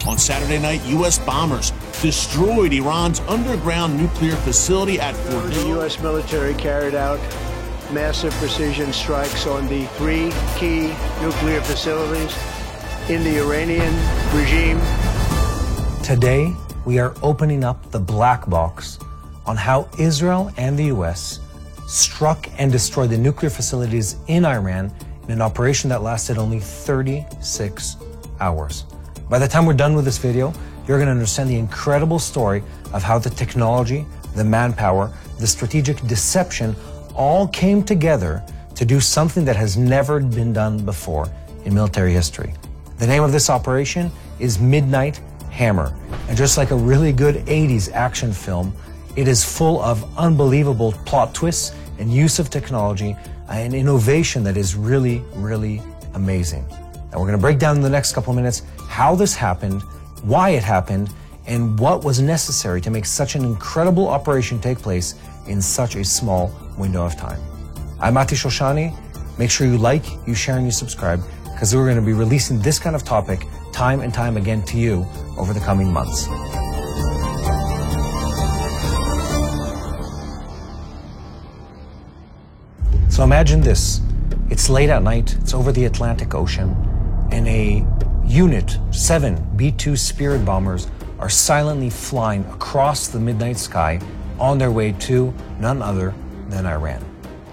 On Saturday night, U.S. bombers destroyed Iran's underground nuclear facility at Fordow. The U.S. military carried out massive precision strikes on the 3 key nuclear facilities in the Iranian regime. Today, we are opening up the black box on how Israel and the U.S. struck and destroyed the nuclear facilities in Iran in an operation that lasted only 36 hours. By the time we're done with this video, you're going to understand the incredible story of how the technology, the manpower, the strategic deception all came together to do something that has never been done before in military history. The name of this operation is Midnight Hammer. And just like a really good 80s action film, it is full of unbelievable plot twists and use of technology and innovation that is really, really amazing. Now we're going to break down in the next couple of minutes how this happened, why it happened, and what was necessary to make such an incredible operation take place in such a small window of time. I'm Mati Shoshani. Make sure you like, you share, and you subscribe, because we're going to be releasing this kind of topic time and time again to you over the coming months. So imagine this. It's late at night, it's over the Atlantic Ocean, and a unit, 7 B-2 Spirit bombers, are silently flying across the midnight sky on their way to none other than Iran.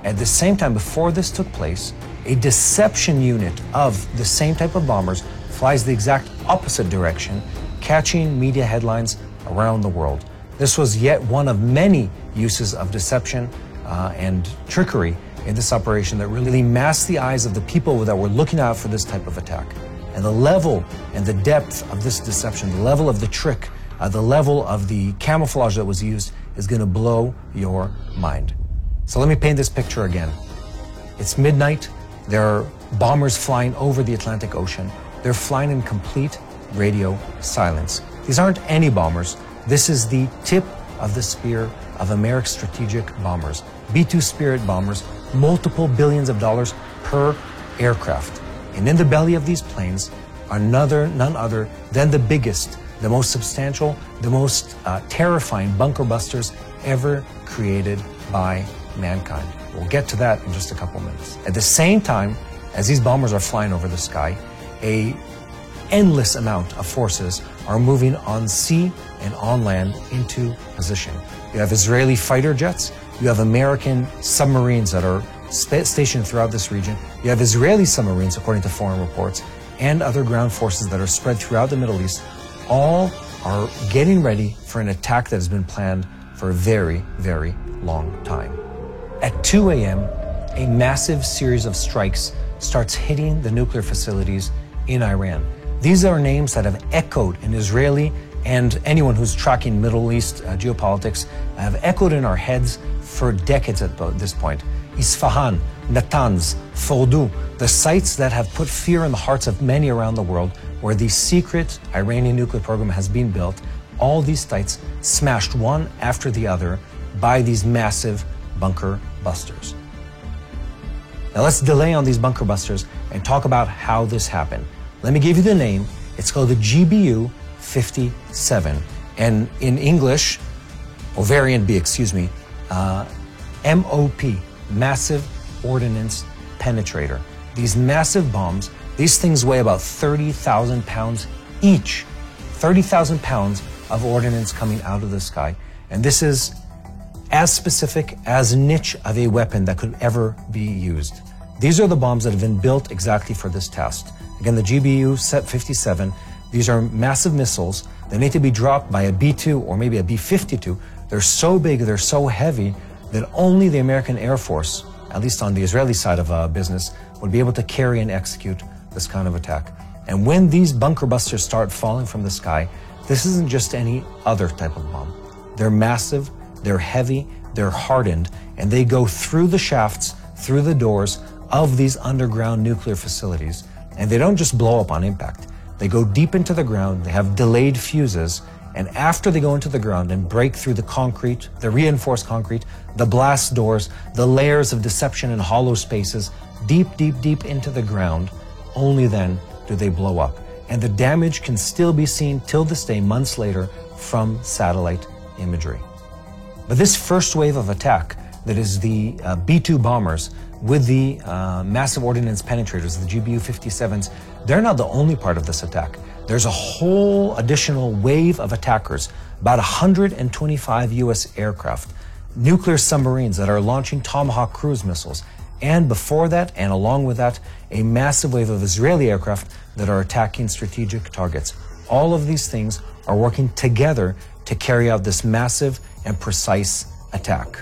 At the same time, before this took place, a deception unit of the same type of bombers flies the exact opposite direction, catching media headlines around the world. This was yet one of many uses of deception and trickery in this operation that really masked the eyes of the people that were looking out for this type of attack. And the level and the depth of this deception, the level of the trick, the level of the camouflage that was used is going to blow your mind. So let me paint this picture again. It's midnight. There are bombers flying over the Atlantic Ocean. They're flying in complete radio silence. These aren't any bombers. This is the tip of the spear of America's strategic bombers. B-2 Spirit bombers, multiple billions of dollars per aircraft. And in the belly of these planes are none other than the biggest, the most substantial, the most terrifying bunker busters ever created by mankind. We'll get to that in just a couple minutes. At the same time, as these bombers are flying over the sky, an endless amount of forces are moving on sea and on land into position. You have Israeli fighter jets, you have American submarines that are stationed throughout this region, you have Israeli submarines, according to foreign reports, and other ground forces that are spread throughout the Middle East. All are getting ready for an attack that has been planned for a very, very long time. At 2 a.m., a massive series of strikes starts hitting the nuclear facilities in Iran. These are names that have echoed in Israeli and anyone who's tracking Middle East geopolitics have echoed in our heads for decades at this point. Isfahan, Natanz, Fordow, the sites that have put fear in the hearts of many around the world where the secret Iranian nuclear program has been built, all these sites smashed one after the other by these massive bunker busters. Now let's delay on these bunker busters and talk about how this happened. Let me give you the name. It's called the GBU 57, and in English, or variant B, excuse me, MOP, Massive Ordnance Penetrator. These massive bombs, these things weigh about 30,000 pounds each. 30,000 pounds of ordnance coming out of the sky. And this is as specific, as niche of a weapon that could ever be used. These are the bombs that have been built exactly for this task. Again, the GBU 57, these are massive missiles that need to be dropped by a B-2 or maybe a B-52. They're so big, they're so heavy that only the American Air Force, at least on the Israeli side of business, would be able to carry and execute this kind of attack. And when these bunker busters start falling from the sky, this isn't just any other type of bomb. They're massive, they're heavy, they're hardened, and they go through the shafts, through the doors of these underground nuclear facilities. And they don't just blow up on impact. They go deep into the ground, they have delayed fuses, and after they go into the ground and break through the concrete, the reinforced concrete, the blast doors, the layers of deception and hollow spaces, deep, deep, deep into the ground, only then do they blow up. and the damage can still be seen till this day, months later, from satellite imagery. But this first wave of attack, that is the B-2 bombers with the massive ordnance penetrators, the GBU-57s, they're not the only part of this attack. There's a whole additional wave of attackers, about 125 US aircraft, nuclear submarines that are launching Tomahawk cruise missiles, and before that, and along with that, a massive wave of Israeli aircraft that are attacking strategic targets. All of these things are working together to carry out this massive and precise attack.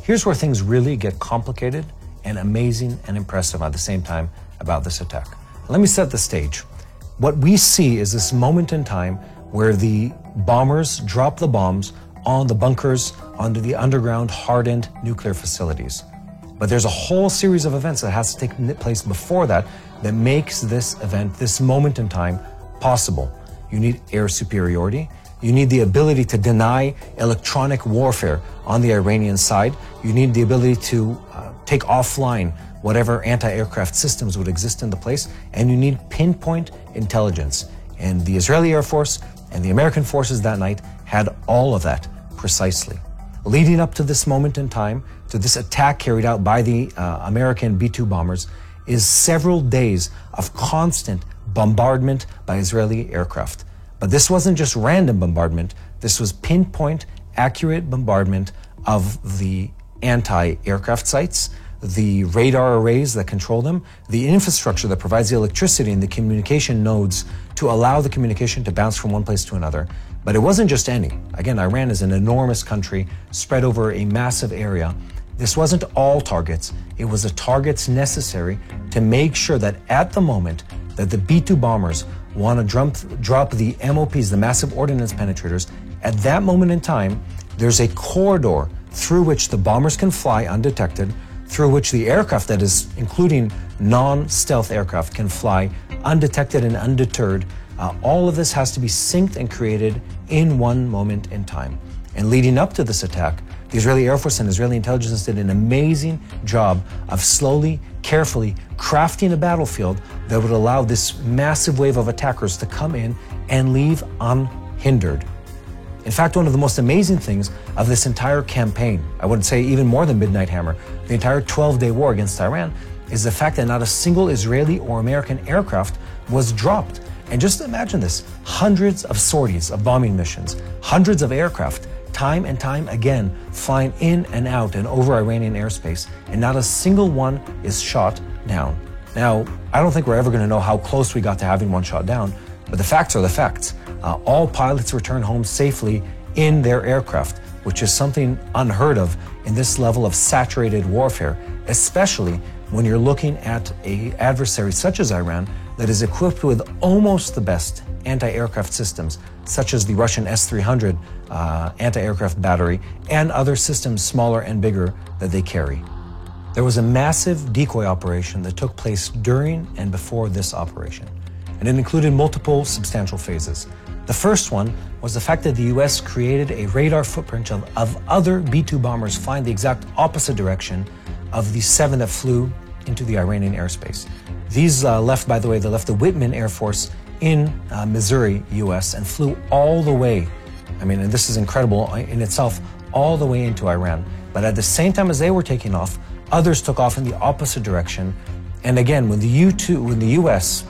Here's where things really get complicated and amazing and impressive at the same time about this attack. Let me set the stage. What we see is this moment in time where the bombers drop the bombs on the bunkers, onto the underground hardened nuclear facilities. But there's a whole series of events that has to take place before that that makes this event, this moment in time, possible. You need air superiority. You need the ability to deny electronic warfare on the Iranian side. You need the ability to take offline whatever anti-aircraft systems would exist in the place. And you need pinpoint intelligence. And the Israeli Air Force and the American forces that night had all of that precisely. Leading up to this moment in time, to this attack carried out by the American B-2 bombers, is several days of constant bombardment by Israeli aircraft. But this wasn't just random bombardment, this was pinpoint, accurate bombardment of the anti-aircraft sites, the radar arrays that control them, the infrastructure that provides the electricity and the communication nodes to allow the communication to bounce from one place to another. But it wasn't just any. Again, Iran is an enormous country spread over a massive area. This wasn't all targets. It was the targets necessary to make sure that at the moment that the B-2 bombers want to drop the MOPs, the massive ordnance penetrators, at that moment in time, there's a corridor through which the bombers can fly undetected, through which the aircraft, that is, including non-stealth aircraft, can fly undetected and undeterred. All of this has to be synced and created in one moment in time. And leading up to this attack, the Israeli Air Force and Israeli intelligence did an amazing job of slowly, carefully crafting a battlefield that would allow this massive wave of attackers to come in and leave unhindered. In fact, one of the most amazing things of this entire campaign, I would say even more than Midnight Hammer, the entire 12-day war against Iran, is the fact that not a single Israeli or American aircraft was dropped. And just imagine this, hundreds of sorties of bombing missions, hundreds of aircraft, time and time again, flying in and out and over Iranian airspace, and not a single one is shot down. Now, I don't think we're ever going to know how close we got to having one shot down, but the facts are the facts. All pilots return home safely in their aircraft, which is something unheard of in this level of saturated warfare, especially when you're looking at an adversary such as Iran that is equipped with almost the best anti-aircraft systems, such as the Russian S-300 anti-aircraft battery and other systems smaller and bigger that they carry. There was a massive decoy operation that took place during and before this operation, and it included multiple substantial phases. The first one was the fact that the US created a radar footprint of other B-2 bombers flying the exact opposite direction of the 7 that flew into the Iranian airspace. These left, by the way, they left the Whitman Air Force in Missouri, US, and flew all the way, and this is incredible in itself, all the way into Iran. But at the same time as they were taking off, others took off in the opposite direction. And again, when the US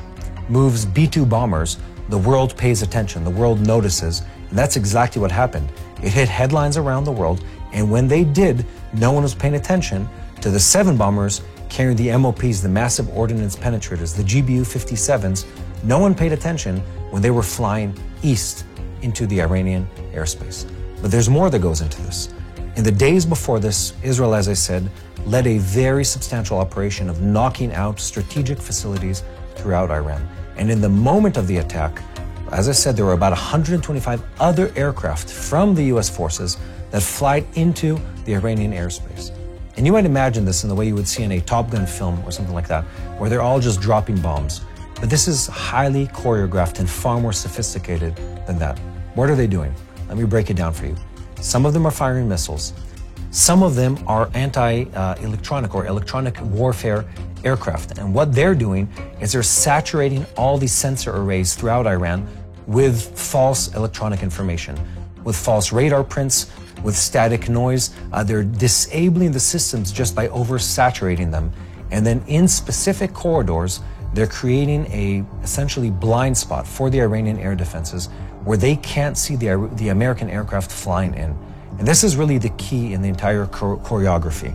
moves B-2 bombers, the world pays attention, the world notices, and that's exactly what happened. It hit headlines around the world, and when they did, no one was paying attention to the 7 bombers carrying the MOPs, the massive ordnance penetrators, the GBU-57s. No one paid attention when they were flying east into the Iranian airspace. But there's more that goes into this. In the days before this, Israel, as I said, led a very substantial operation of knocking out strategic facilities throughout Iran. And in the moment of the attack, as I said, there were about 125 other aircraft from the US forces that flied into the Iranian airspace. And you might imagine this in the way you would see in a Top Gun film or something like that, where they're all just dropping bombs. But this is highly choreographed and far more sophisticated than that. What are they doing? Let me break it down for you. Some of them are firing missiles. Some of them are anti-electronic or electronic warfare aircraft. And what they're doing is they're saturating all these sensor arrays throughout Iran with false electronic information, with false radar prints, with static noise. They're disabling the systems just by oversaturating them. And then in specific corridors, they're creating a essentially blind spot for the Iranian air defenses where they can't see the American aircraft flying in. And this is really the key in the entire choreography.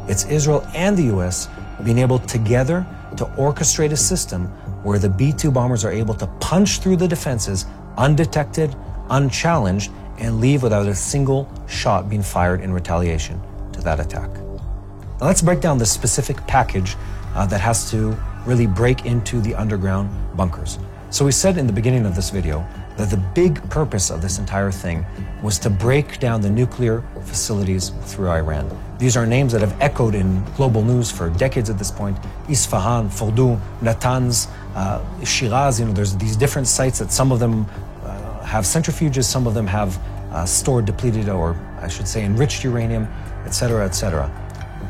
It's Israel and the US being able together to orchestrate a system where the B-2 bombers are able to punch through the defenses undetected, unchallenged, and leave without a single shot being fired in retaliation to that attack. Now let's break down the specific package that has to really break into the underground bunkers. So we said in the beginning of this video that the big purpose of this entire thing was to break down the nuclear facilities through Iran. These are names that have echoed in global news for decades at this point. Isfahan, Fordow, Natanz, Shiraz, there's these different sites that some of them have centrifuges, some of them have stored depleted, or I should say enriched uranium, etc., etc.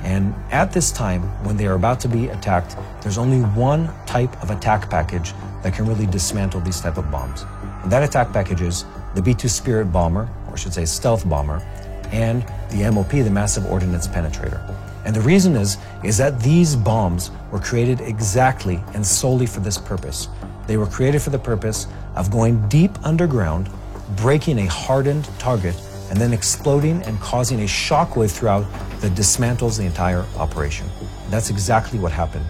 And at this time, when they are about to be attacked, there's only one type of attack package that can really dismantle these type of bombs. And that attack package is the B-2 Spirit bomber, or I should say stealth bomber, and the MOP, the Massive Ordnance Penetrator. And the reason is that these bombs were created exactly and solely for this purpose. They were created for the purpose of going deep underground, breaking a hardened target, and then exploding and causing a shockwave throughout that dismantles the entire operation. And that's exactly what happened.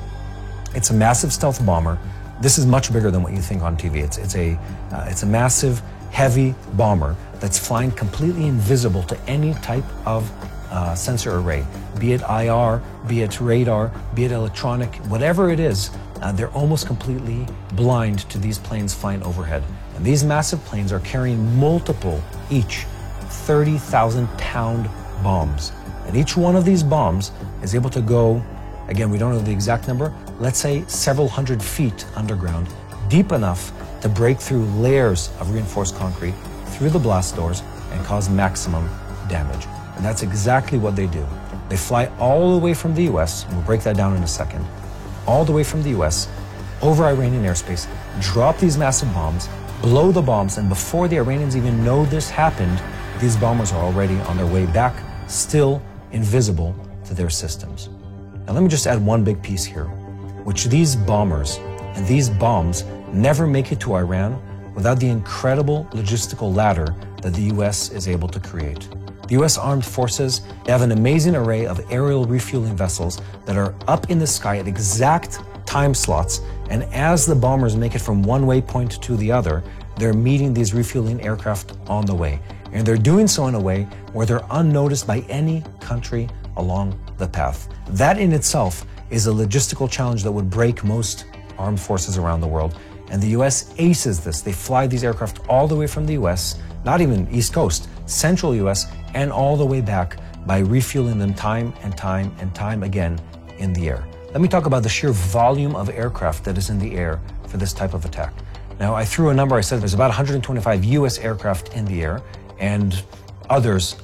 It's a massive stealth bomber. This is much bigger than what you think on TV. It's a massive, heavy bomber that's flying completely invisible to any type of sensor array, be it IR, be it radar, be it electronic, whatever it is. They're almost completely blind to these planes flying overhead. And these massive planes are carrying multiple, each 30,000-pound bombs. And each one of these bombs is able to go, again, we don't know the exact number, let's say several hundred feet underground, deep enough to break through layers of reinforced concrete through the blast doors and cause maximum damage. And that's exactly what they do. They fly all the way from the US, and we'll break that down in a second, all the way from the US, over Iranian airspace, drop these massive bombs, blow the bombs, and before the Iranians even know this happened, these bombers are already on their way back, still invisible to their systems. Now let me just add one big piece here, which these bombers and these bombs never make it to Iran without the incredible logistical ladder that the US is able to create. The US Armed Forces have an amazing array of aerial refueling vessels that are up in the sky at exact time slots, and as the bombers make it from one waypoint to the other, they're meeting these refueling aircraft on the way. And they're doing so in a way where they're unnoticed by any country along the path. That in itself is a logistical challenge that would break most armed forces around the world. And the US aces this. They fly these aircraft all the way from the US, not even East Coast, Central US, and all the way back by refueling them time and time and time again in the air. Let me talk about the sheer volume of aircraft that is in the air for this type of attack. Now, I threw a number, I said there's about 125 US aircraft in the air and others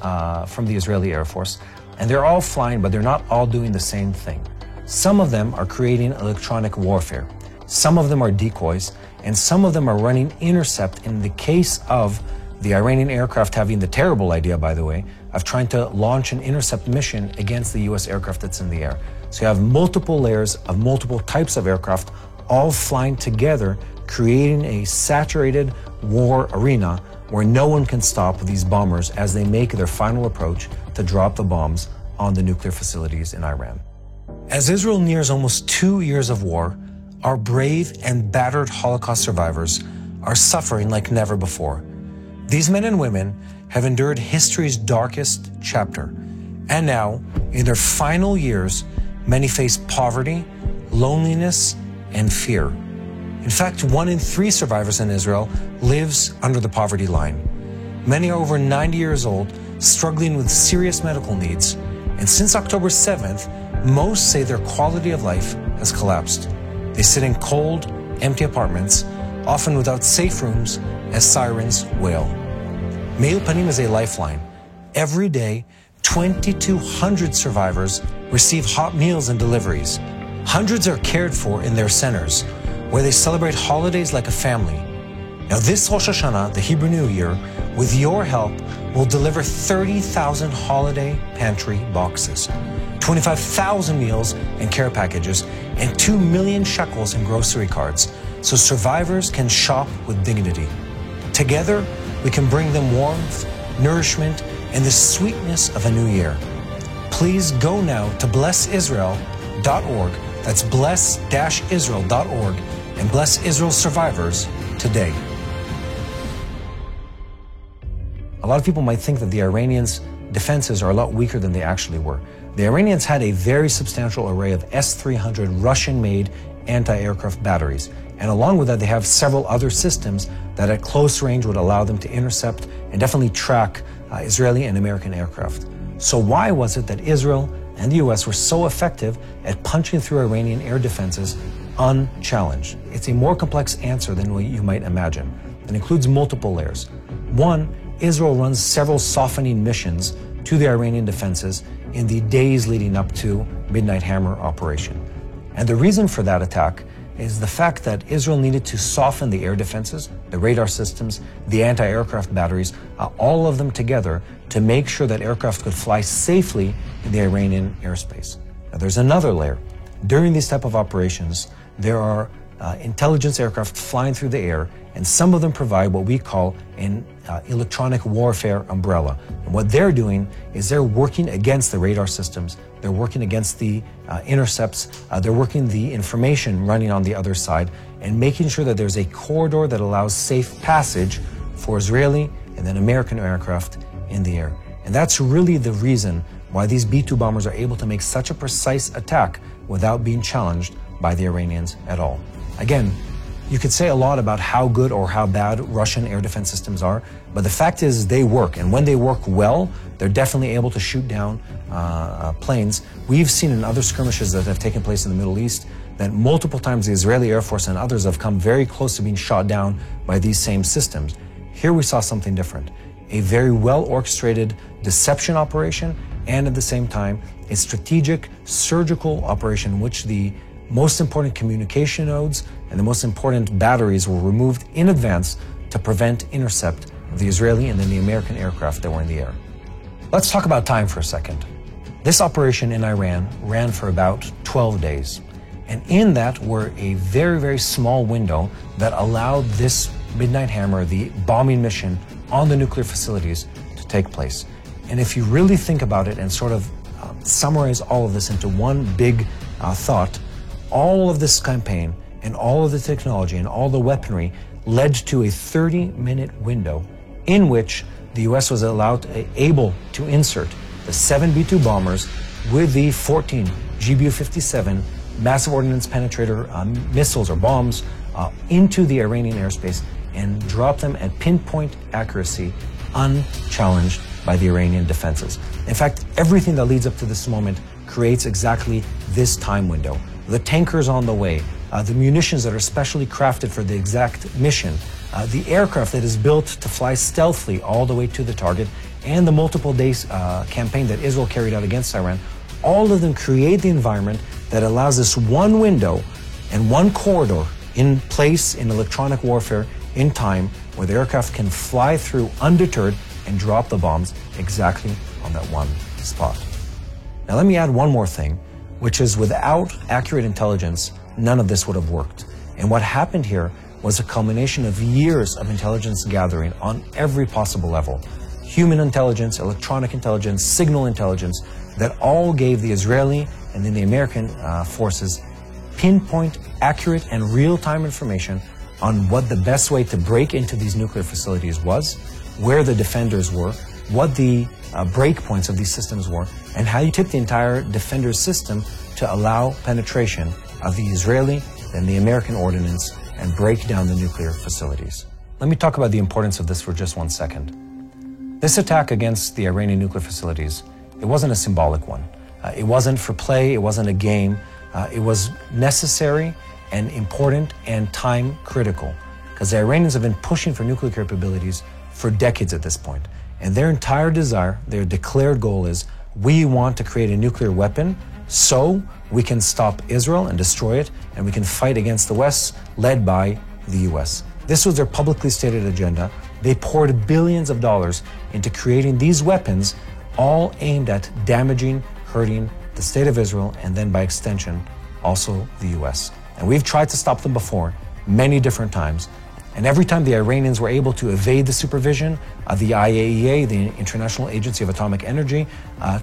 from the Israeli Air Force. And they're all flying, but they're not all doing the same thing. Some of them are creating electronic warfare. Some of them are decoys, and some of them are running intercept in the case of the Iranian aircraft having the terrible idea, by the way, of trying to launch an intercept mission against the US aircraft that's in the air. So you have multiple layers of multiple types of aircraft all flying together, creating a saturated war arena where no one can stop these bombers as they make their final approach to drop the bombs on the nuclear facilities in Iran. As Israel nears almost 2 years of war, our brave and battered Holocaust survivors are suffering like never before. These men and women have endured history's darkest chapter, and now, in their final years, many face poverty, loneliness, and fear. In fact, 1 in 3 survivors in Israel lives under the poverty line. Many are over 90 years old, struggling with serious medical needs, and since October 7th, most say their quality of life has collapsed. They sit in cold, empty apartments, often without safe rooms, as sirens wail. Me'il Panim is a lifeline. Every day, 2,200 survivors receive hot meals and deliveries. Hundreds are cared for in their centers, where they celebrate holidays like a family. Now this Rosh Hashanah, the Hebrew New Year, with your help, will deliver 30,000 holiday pantry boxes, 25,000 meals and care packages, and 2 million shekels in grocery cards, so survivors can shop with dignity. Together, we can bring them warmth, nourishment, and the sweetness of a new year. Please go now to blessisrael.org. That's bless-israel.org, and bless Israel's survivors today. A lot of people might think that the Iranians' defenses are a lot weaker than they actually were. The Iranians had a very substantial array of S-300 Russian-made anti-aircraft batteries. And along with that, they have several other systems that at close range would allow them to intercept and definitely track Israeli and American aircraft. So why was it that Israel and the US were so effective at punching through Iranian air defenses unchallenged? It's a more complex answer than what you might imagine. It includes multiple layers. One, Israel runs several softening missions to the Iranian defenses in the days leading up to Midnight Hammer operation. And the reason for that attack is the fact that Israel needed to soften the air defenses, the radar systems, the anti-aircraft batteries, all of them together to make sure that aircraft could fly safely in the Iranian airspace. Now, there's another layer. During these type of operations, there are intelligence aircraft flying through the air, and some of them provide what we call an electronic warfare umbrella. And what they're doing is they're working against the radar systems, they're working against the intercepts, they're working the information running on the other side, and making sure that there's a corridor that allows safe passage for Israeli and then American aircraft in the air. And that's really the reason why these B-2 bombers are able to make such a precise attack without being challenged by the Iranians at all. Again, you could say a lot about how good or how bad Russian air defense systems are, but the fact is they work, and when they work well, they're definitely able to shoot down planes. We've seen in other skirmishes that have taken place in the Middle East that multiple times the Israeli Air Force and others have come very close to being shot down by these same systems. Here we saw something different, a very well-orchestrated deception operation, and at the same time, a strategic surgical operation in which the most important communication nodes and the most important batteries were removed in advance to prevent intercept of the Israeli and then the American aircraft that were in the air. Let's talk about time for a second. This operation in Iran ran for about 12 days. And in that were a very, very small window that allowed this Midnight Hammer, the bombing mission on the nuclear facilities, to take place. And if you really think about it and sort of summarize all of this into one big thought, all of this campaign and all of the technology and all the weaponry led to a 30-minute window in which the US was able to insert the 7 B-2 bombers with the 14 GBU-57 massive ordnance penetrator missiles or bombs into the Iranian airspace and drop them at pinpoint accuracy, unchallenged by the Iranian defenses. In fact, everything that leads up to this moment creates exactly this time window. The tankers on the way, the munitions that are specially crafted for the exact mission, the aircraft that is built to fly stealthily all the way to the target, and the multiple days campaign that Israel carried out against Iran, all of them create the environment that allows this one window and one corridor in place in electronic warfare in time where the aircraft can fly through undeterred and drop the bombs exactly on that one spot. Now let me add one more thing, which is without accurate intelligence, none of this would have worked. And what happened here was a culmination of years of intelligence gathering on every possible level. Human intelligence, electronic intelligence, signal intelligence, that all gave the Israeli and then the American forces pinpoint, accurate, and real-time information on what the best way to break into these nuclear facilities was, where the defenders were, what the breakpoints of these systems were, and how you tip the entire defender system to allow penetration of the Israeli and the American ordnance and break down the nuclear facilities. Let me talk about the importance of this for just 1 second. This attack against the Iranian nuclear facilities, it wasn't a symbolic one. It wasn't for play, it wasn't a game. It was necessary and important and time critical, because the Iranians have been pushing for nuclear capabilities for decades at this point. And their entire desire, their declared goal is, we want to create a nuclear weapon so we can stop Israel and destroy it, and we can fight against the West, led by the US. This was their publicly stated agenda. They poured billions of dollars into creating these weapons, all aimed at damaging, hurting the state of Israel, and then by extension, also the US. And we've tried to stop them before, many different times. And every time the Iranians were able to evade the supervision of the IAEA, the International Agency of Atomic Energy,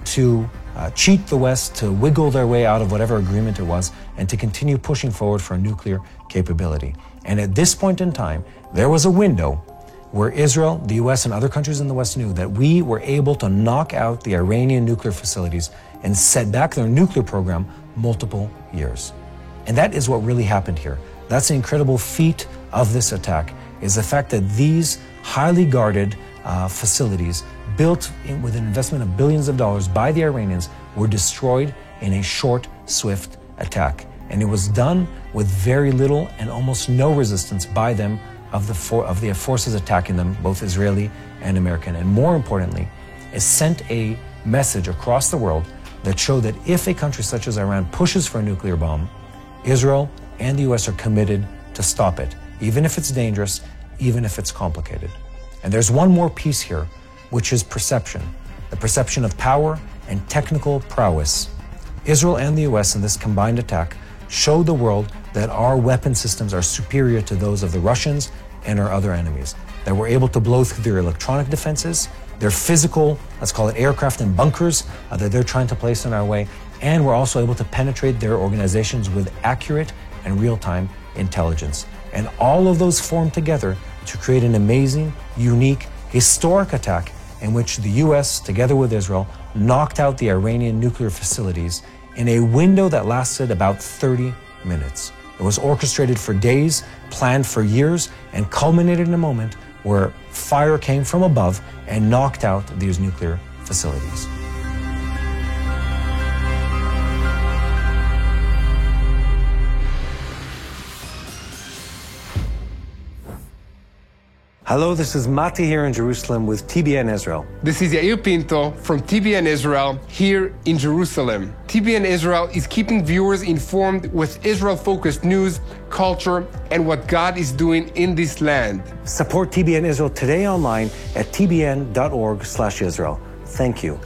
to cheat the West, to wiggle their way out of whatever agreement it was, and to continue pushing forward for a nuclear capability. And at this point in time, there was a window where Israel, the US, and other countries in the West knew that we were able to knock out the Iranian nuclear facilities and set back their nuclear program multiple years. And that is what really happened here. That's the incredible feat of this attack, is the fact that these highly guarded facilities, built with an investment of billions of dollars by the Iranians, were destroyed in a short, swift attack. And it was done with very little and almost no resistance by them of the forces attacking them, both Israeli and American. And more importantly, it sent a message across the world that showed that if a country such as Iran pushes for a nuclear bomb, Israel and the US are committed to stop it, even if it's dangerous, even if it's complicated. And there's one more piece here, which is perception, the perception of power and technical prowess. Israel and the US in this combined attack showed the world that our weapon systems are superior to those of the Russians and our other enemies, that we're able to blow through their electronic defenses, their physical, let's call it aircraft and bunkers, that they're trying to place in our way, and we're also able to penetrate their organizations with accurate and real-time intelligence. And all of those form together to create an amazing, unique, historic attack in which the US, together with Israel, knocked out the Iranian nuclear facilities in a window that lasted about 30 minutes. It was orchestrated for days, planned for years, and culminated in a moment where fire came from above and knocked out these nuclear facilities. Hello, this is Mati here in Jerusalem with TBN Israel. This is Yair Pinto from TBN Israel here in Jerusalem. TBN Israel is keeping viewers informed with Israel-focused news, culture, and what God is doing in this land. Support TBN Israel today online at tbn.org/Israel. Thank you.